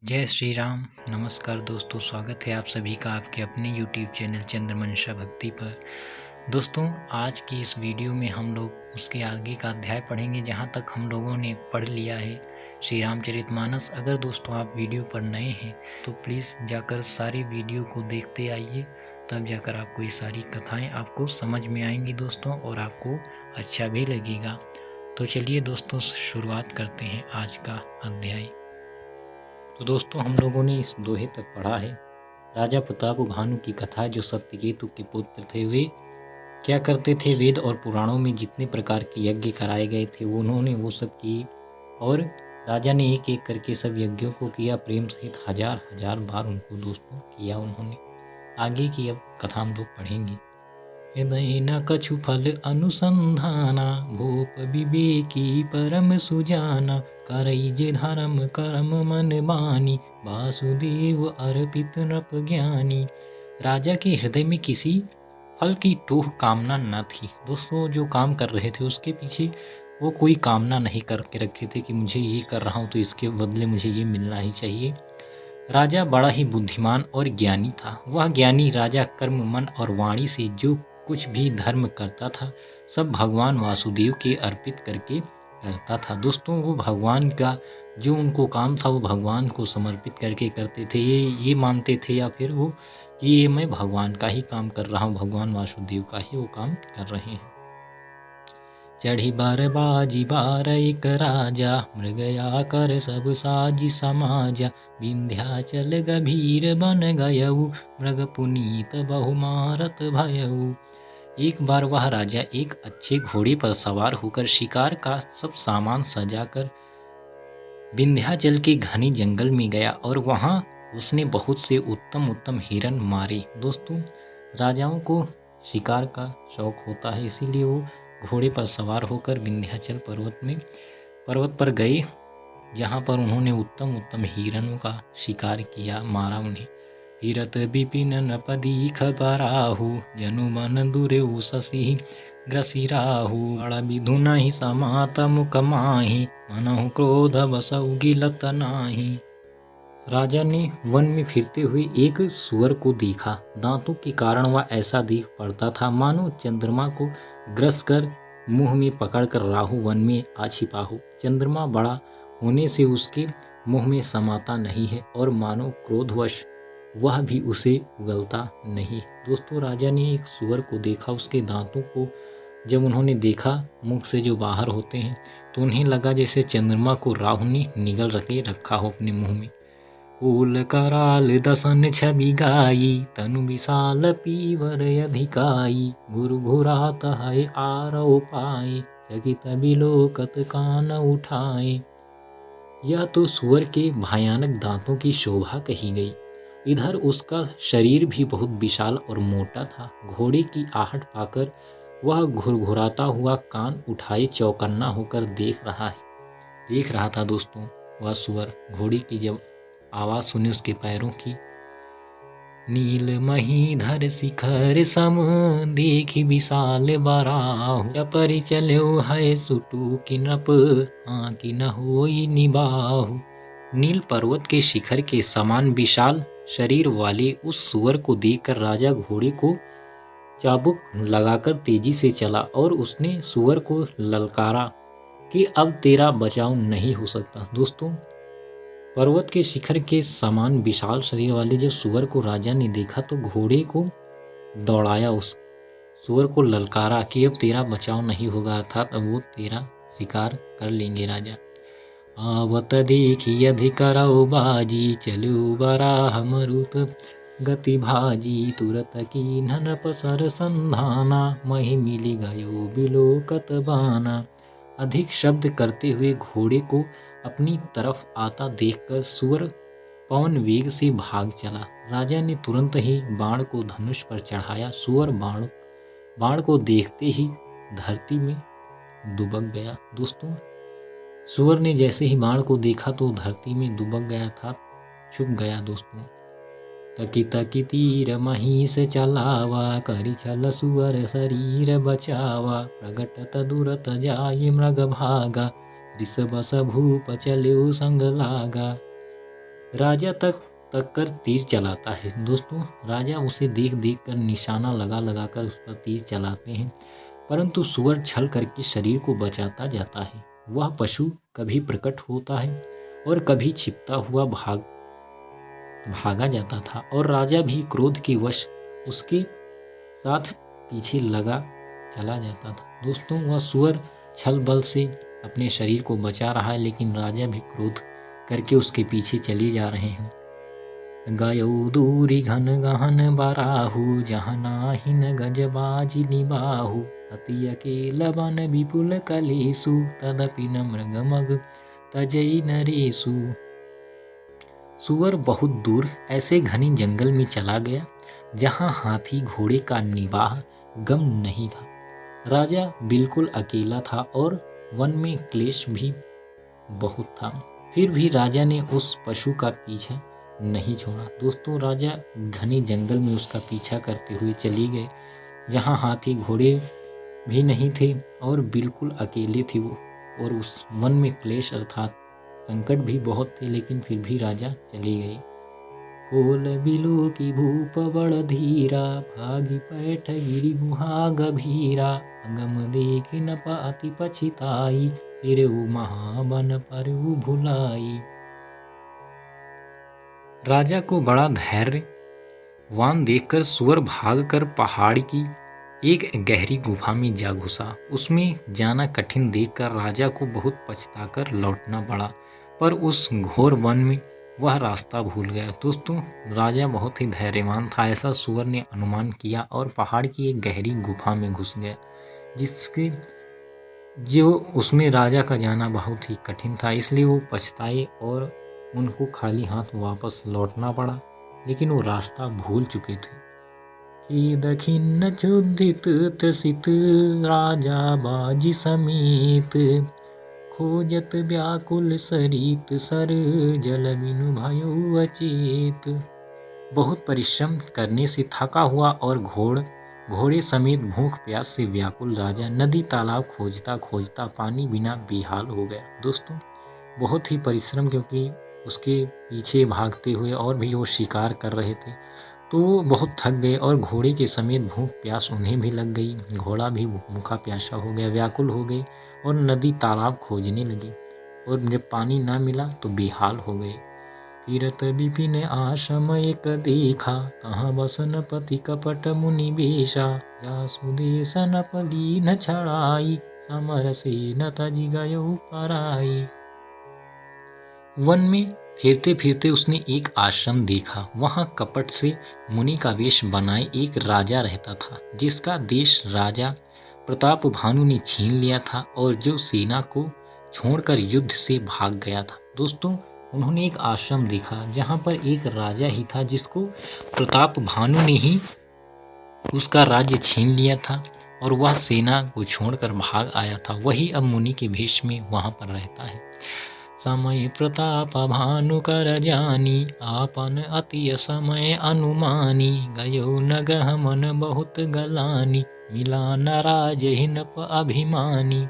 जय श्री राम। नमस्कार दोस्तों, स्वागत है आप सभी का आपके अपने YouTube चैनल चंद्रमंशा भक्ति पर। दोस्तों, आज की इस वीडियो में हम लोग उसके आगे का अध्याय पढ़ेंगे जहाँ तक हम लोगों ने पढ़ लिया है श्री रामचरितमानस। अगर दोस्तों आप वीडियो पर नए हैं तो प्लीज़ जाकर सारी वीडियो को देखते आइए, तब जाकर आपको ये सारी कथाएँ आपको समझ में आएंगी दोस्तों, और आपको अच्छा भी लगेगा। तो चलिए दोस्तों, शुरुआत करते हैं आज का अध्याय। तो दोस्तों, हम लोगों ने इस दोहे तक पढ़ा है। राजा प्रताप भानु की कथा, जो सत्यकेतु के पुत्र थे, वे क्या करते थे, वेद और पुराणों में जितने प्रकार के यज्ञ कराए गए थे उन्होंने वो सब किए, और राजा ने एक एक करके सब यज्ञों को किया, प्रेम सहित हजार हजार बार उनको दोस्तों किया उन्होंने। आगे की अब कथा हम लोग पढ़ेंगे। हृदय न कछु फल अनुसंधाना, भूप विवेकी परम सुजाना, करई जे धर्म कर्म मन बानी, वासुदेव अर्पित नृप ज्ञानी। राजा के हृदय में किसी फल की टोह कामना न थी दोस्तों। जो काम कर रहे थे उसके पीछे वो कोई कामना नहीं करके रखे थे कि मुझे ये कर रहा हूँ तो इसके बदले मुझे ये मिलना ही चाहिए। राजा बड़ा ही बुद्धिमान और ज्ञानी था। वह ज्ञानी राजा कर्म मन और वाणी से जो कुछ भी धर्म करता था सब भगवान वासुदेव के अर्पित करके करता था दोस्तों। वो भगवान का जो उनको काम था वो भगवान को समर्पित करके करते थे। ये मानते थे या फिर वो कि ये मैं भगवान का ही काम कर रहा हूँ, भगवान वासुदेव का ही वो काम कर रहे हैं। चढ़ी बार बाजी बार एक राजा, मृगया कर सब साजी समाजा, विंध्याचल गभीर बन गयऊ, मृग पुनीत बहु मारत भयऊ। एक बार वह राजा एक अच्छे घोड़े पर सवार होकर शिकार का सब सामान सजाकर विंध्याचल के घने जंगल में गया, और वहां उसने बहुत से उत्तम उत्तम हिरन मारे दोस्तों। राजाओं को शिकार का शौक होता है, इसीलिए वो घोड़े पर सवार होकर विंध्याचल पर्वत पर गए, जहाँ पर उन्होंने उत्तम उत्तम हिरणों का शिकार किया, मारा उन्हें। हिरत विपिन नपदी खबराहु, जनु मन दुरेउ शशि ग्रसिराहु, बड़ा विधु नहीं समात मुख माहि, मनहु क्रोध बसउ गिलत नाही। राजा ने वन में फिरते हुए एक सुअर को देखा। दांतों के कारण वह ऐसा दिख पड़ता था मानो चंद्रमा को ग्रस कर मुंह में पकड़कर राहु वन में आ छिपा हो। चंद्रमा बड़ा होने से उसके मुंह में समाता नहीं है, और मानो क्रोधवश वह भी उसे उगलता नहीं। दोस्तों, राजा ने एक सुअर को देखा। उसके दांतों को जब उन्होंने देखा मुख से जो बाहर होते हैं, तो उन्हें लगा जैसे चंद्रमा को राहु ने निगल रखे रखा हो अपने मुंह में। कुल कराल दसन छवि गाई, तनु विशाल पीवर अधिकाई, गुरु घुरात है आरव पाए, चकित बिलोकत कान उठाए। यह तो सुअर के भयानक दांतों की शोभा कही गई। इधर उसका शरीर भी बहुत विशाल और मोटा था। घोड़े की आहट पाकर वह घुरघुराता हुआ कान उठाए चौकन्ना होकर देख रहा था दोस्तों। वह सुअर घोड़ी की जब आवाज सुनी उसके पैरों की, नील महीधर शिखर सम, देखी विशाल बराहु, चपरि चल्यो है सुटु की नृप, आँकी न होई निबाहु। नील पर्वत के शिखर के समान विशाल शरीर वाले उस सुअर को देखकर राजा घोड़े को चाबुक लगाकर तेजी से चला, और उसने सुअर को ललकारा कि अब तेरा बचाव नहीं हो सकता। दोस्तों, पर्वत के शिखर के समान विशाल शरीर वाले जब सुअर को राजा ने देखा तो घोड़े को दौड़ाया, उस सुअर को ललकारा कि अब तेरा बचाव नहीं होगा, अर्थात अब वो तेरा शिकार कर लेंगे राजा। आवत देखी अधिकरौ बाजी, चलो बराह मरुत गति भाजी, तुरत की नृप सर संधाना, महि मिली गयो बिलोकत बाना। अधिक शब्द करते हुए घोड़े को अपनी तरफ आता देखकर सुअर पवन वेग से भाग चला। राजा ने तुरंत ही बाण को धनुष पर चढ़ाया। सुअर बाण को देखते ही धरती में दुबक गया। दोस्तों, सुअर ने जैसे ही बाण को देखा तो धरती में दुबक गया था, छुप गया दोस्तों। तकी तकी तीर महिष चलावा, करि छल सुअर शरीर बचावा, प्रगटत दुरत जाय मृग भागा, ऋषभ भूप चल्यो संग लागा। राजा तक तक कर तीर चलाता है। दोस्तों राजा उसे देख देख कर निशाना लगा लगा कर उस पर तीर चलाते हैं, परंतु सुअर छल करके शरीर को बचाता जाता है। वह पशु कभी प्रकट होता है और कभी छिपता हुआ भागा जाता था और राजा भी क्रोध के वश उसके साथ पीछे लगा चला जाता था। दोस्तों वह सुअर छल बल से अपने शरीर को बचा रहा है, लेकिन राजा भी क्रोध करके उसके पीछे चले जा रहे हैं। गयो दूरी घन गहन बराहु, जहाँ नाहिन गजबाजी निबाहु, अति अकेल वन विपुल कलेसु, तदपि न मृगमग तजई नरेसु। सुअर बहुत दूर ऐसे घनी जंगल में चला गया जहाँ हाथी घोड़े का निवाह गम नहीं था। राजा बिल्कुल अकेला था और वन में क्लेश भी बहुत था, फिर भी राजा ने उस पशु का पीछा नहीं छोड़ा। दोस्तों राजा घने जंगल में उसका पीछा करते हुए चले गए जहाँ हाथी घोड़े भी नहीं थे और बिल्कुल अकेले थे वो, और उस वन में क्लेश अर्थात संकट भी बहुत थे, लेकिन फिर भी राजा चले गए। कोल बिलो की भूप बड़ धीरा, भागी पैठ गिरी मुहा गभीरा, अगम देख न पाति पछिताई, फिर महाबन पर भुलाई। राजा को बड़ा धैर्यवान देखकर सुअर भागकर पहाड़ की एक गहरी गुफा में जा घुसा। उसमें जाना कठिन देखकर राजा को बहुत पछताकर लौटना पड़ा, पर उस घोर वन में वह रास्ता भूल गया। दोस्तों राजा बहुत ही धैर्यवान था, ऐसा सुअर ने अनुमान किया और पहाड़ की एक गहरी गुफा में घुस गया, जिसके जो उसमें राजा का जाना बहुत ही कठिन था, इसलिए वो पछताए और उनको खाली हाथ वापस लौटना पड़ा, लेकिन वो रास्ता भूल चुके थे। कि दखिन क्षुधित त्रसित राजा बाजी समेत, खोजत व्याकुल सरित सर, जल बिनु भयो अचेत। बहुत परिश्रम करने से थका हुआ और घोड़े समेत भूख प्यास से व्याकुल राजा नदी तालाब खोजता खोजता पानी बिना बेहाल हो गया। दोस्तों बहुत ही परिश्रम, क्योंकि उसके पीछे भागते हुए और भी वो शिकार कर रहे थे, तो वो बहुत थक गए और घोड़े के समेत भूख प्यास उन्हें भी लग गई। घोड़ा भी भूखा प्यासा हो गया, व्याकुल हो गए और नदी तालाब खोजने लगे, और जब पानी ना मिला तो बेहाल हो गए। फिरत विपिन आश्रम एक देखा, तहाँ बसन पति कपट मुनि बेशा, जासु देश न पली न छड़ाई, समर से न तज गयो पराई। वन में फिरते फिरते उसने एक आश्रम देखा। वहाँ कपट से मुनि का वेश बनाए एक राजा रहता था, जिसका देश राजा प्रताप भानु ने छीन लिया था और जो सेना को छोड़कर युद्ध से भाग गया था। दोस्तों उन्होंने एक आश्रम देखा जहाँ पर एक राजा ही था, जिसको प्रताप भानु ने ही उसका राज्य छीन लिया था और वह सेना को छोड़कर भाग आया था। वही अब मुनि के भेष में वहाँ पर रहता है। समय प्रताप भानु कर जानी, आपन अति समय अनुमानी, गयो न ग्रह मन बहुत गलानी, मिला न राजहीन अभिमानी।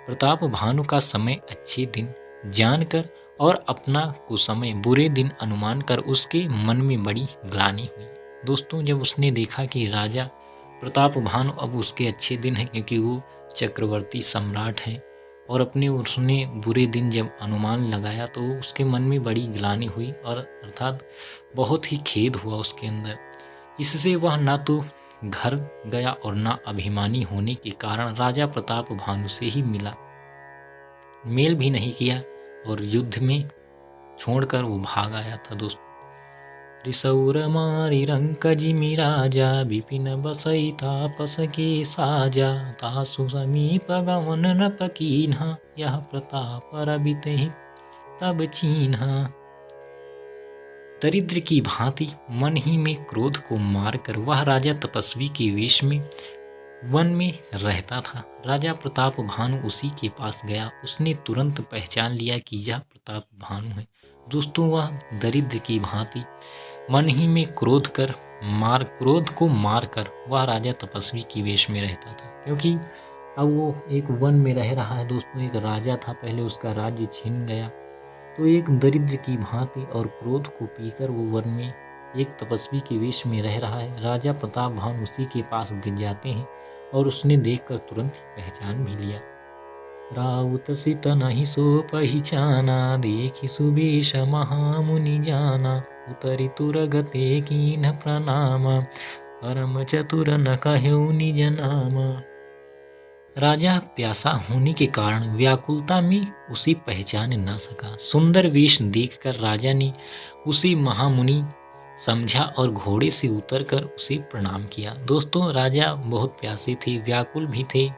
प्रताप भानु का समय अच्छे दिन जानकर और अपना कुसमय बुरे दिन अनुमान कर उसके मन में बड़ी ग्लानि हुई। दोस्तों जब उसने देखा कि राजा प्रताप भानु अब उसके अच्छे दिन हैं, क्योंकि वो चक्रवर्ती सम्राट हैं, और अपने उसने बुरे दिन जब अनुमान लगाया तो उसके मन में बड़ी ग्लानि हुई, और अर्थात बहुत ही खेद हुआ उसके अंदर। इससे वह ना तो घर गया और ना अभिमानी होने के कारण राजा प्रताप भानु से ही मेल भी नहीं किया और युद्ध में छोड़कर वो भाग आया था। दोस्तों रिसौर मारी रंक जिमि राजा, विपिन बसई तापस के साजा, तासु समीप गमन न पकीन्हा, यह प्रताप रबितहि तब चीन्हा। दरिद्र की भांति मन ही में क्रोध को मारकर वह राजा तपस्वी के वेश में वन में रहता था। राजा प्रताप भानु उसी के पास गया। उसने तुरंत पहचान लिया कि यह प्रताप भानु है। दोस्तों वह दरिद्र की भांति मन ही में क्रोध को मारकर वह राजा तपस्वी की वेश में रहता था, क्योंकि अब वो एक वन में रह रहा है। दोस्तों एक राजा था, पहले उसका राज्य छीन गया तो एक दरिद्र की भांति और क्रोध को पीकर वो वन में एक तपस्वी के वेश में रह रहा है। राजा प्रताप भान उसी के पास गिर जाते हैं और उसने देखकर तुरंत ही पहचान भी लिया। राउत सित नहीं सो पहचाना, देखी सुबेश महामुनि जाना, उतरि तुर गते कीन प्रणामा, परम चतुर न कह्यो निज नामा। राजा प्यासा होने के कारण व्याकुलता में उसे पहचान न सका। सुंदर वेश देखकर राजा ने उसे महामुनि समझा और घोड़े से उतरकर उसे प्रणाम किया। दोस्तों, राजा बहुत प्यासे थे, व्याकुल भी थे,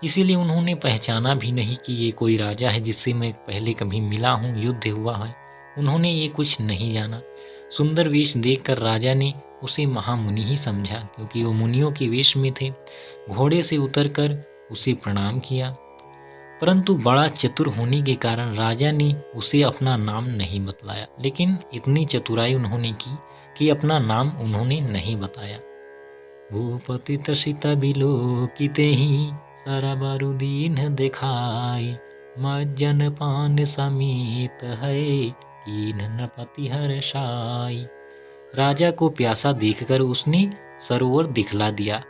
इसीलिए उन्होंने पहचाना भी नहीं कि ये कोई राजा है जिससे मैं पहले कभी मिला हूँ, युद्ध हुआ है। उन्होंने ये कुछ नहीं जाना। सुंदर वेश देखकर राजा ने उसे महामुनि ही समझा, क्योंकि वो मुनियों के वेश में थे। घोड़े से उतरकर उसे प्रणाम किया, परंतु बड़ा चतुर होने के कारण राजा ने उसे अपना नाम नहीं बतलाया। लेकिन इतनी चतुराई उन्होंने की कि अपना नाम उन्होंने नहीं बताया। भूपति तसित बिलोकिते ही, सरबरुदीन दिखाई, मज्जन पान समीत है, कीन नपति हर्षाई। राजा को प्यासा देखकर उसने सरोवर दिखला दिया।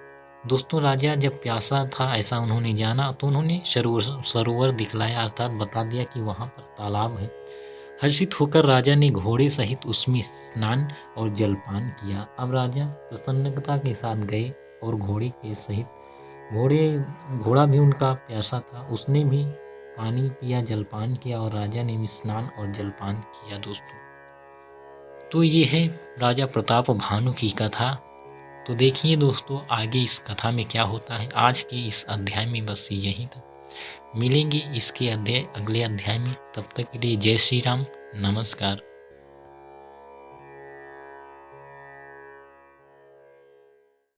दोस्तों, राजा जब प्यासा था ऐसा उन्होंने जाना तो उन्होंने सरोवर दिखलाया, अर्थात बता दिया कि वहाँ पर तालाब है। हर्षित होकर राजा ने घोड़े सहित उसमें स्नान और जलपान किया। अब राजा प्रसन्नता के साथ गए और घोड़े के सहित घोड़ा भी उनका प्यासा था, उसने भी पानी पिया, जलपान किया और राजा ने भी स्नान और जलपान किया। दोस्तों, तो ये है राजा प्रताप भानु की कथा। तो देखिए दोस्तों, आगे इस कथा में क्या होता है। आज के इस अध्याय में बस यहीं तक, मिलेंगे इसके अगले अध्याय में। तब तक के लिए जय श्री राम, नमस्कार।